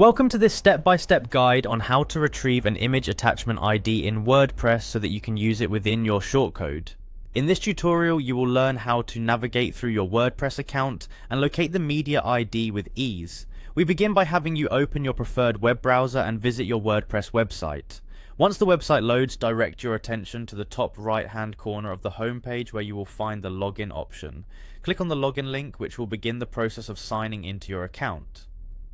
Welcome to this step-by-step guide on how to retrieve an image attachment ID in WordPress so that you can use it within your shortcode. In this tutorial, you will learn how to navigate through your WordPress account and locate the media ID with ease. We begin by having you open your preferred web browser and visit your WordPress website. Once the website loads, direct your attention to the top right-hand corner of the home page where you will find the login option. Click on the login link, which will begin the process of signing into your account.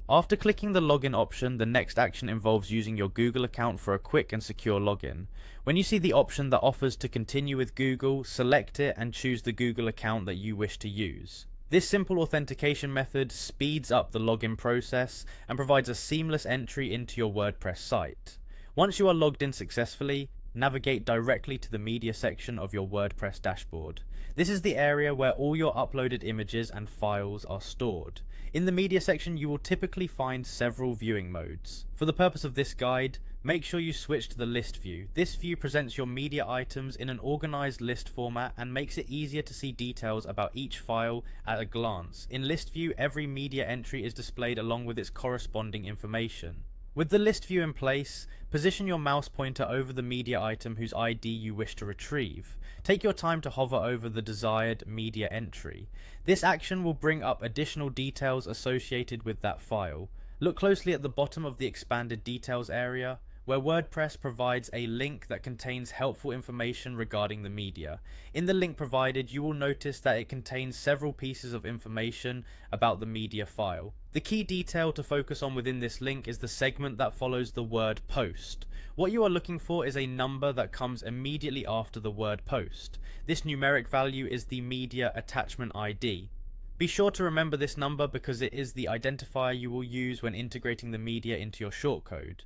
After clicking the login option, the next action involves using your Google account for a quick and secure login. When you see the option that offers to continue with Google, select it and choose the Google account that you wish to use. This simple authentication method speeds up the login process and provides a seamless entry into your WordPress site. Once you are logged in successfully, navigate directly to the media section of your WordPress dashboard. This is the area where all your uploaded images and files are stored. In the media section, you will typically find several viewing modes. For the purpose of this guide, make sure you switch to the list view. This view presents your media items in an organized list format and makes it easier to see details about each file at a glance. In list view, every media entry is displayed along with its corresponding information. With the list view in place, position your mouse pointer over the media item whose ID you wish to retrieve. Take your time to hover over the desired media entry. This action will bring up additional details associated with that file. Look closely at the bottom of the expanded details area, where WordPress provides a link that contains helpful information regarding the media. In the link provided, you will notice that it contains several pieces of information about the media file. The key detail to focus on within this link is the segment that follows the word post. What you are looking for is a number that comes immediately after the word post. This numeric value is the media attachment ID. Be sure to remember this number because it is the identifier you will use when integrating the media into your shortcode.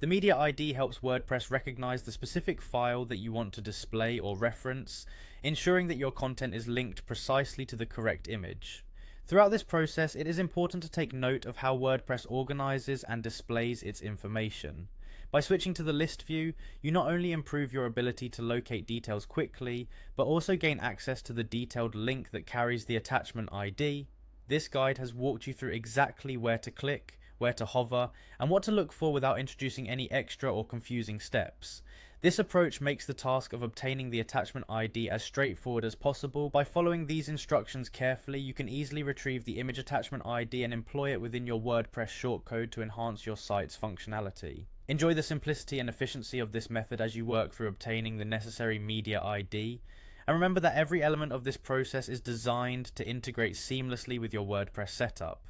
The media ID helps WordPress recognize the specific file that you want to display or reference, ensuring that your content is linked precisely to the correct image. Throughout this process, it is important to take note of how WordPress organizes and displays its information. By switching to the list view, you not only improve your ability to locate details quickly, but also gain access to the detailed link that carries the attachment ID. This guide has walked you through exactly where to click, where to hover, and what to look for without introducing any extra or confusing steps. This approach makes the task of obtaining the attachment ID as straightforward as possible. By following these instructions carefully, you can easily retrieve the image attachment ID and employ it within your WordPress shortcode to enhance your site's functionality. Enjoy the simplicity and efficiency of this method as you work through obtaining the necessary media ID. And remember that every element of this process is designed to integrate seamlessly with your WordPress setup.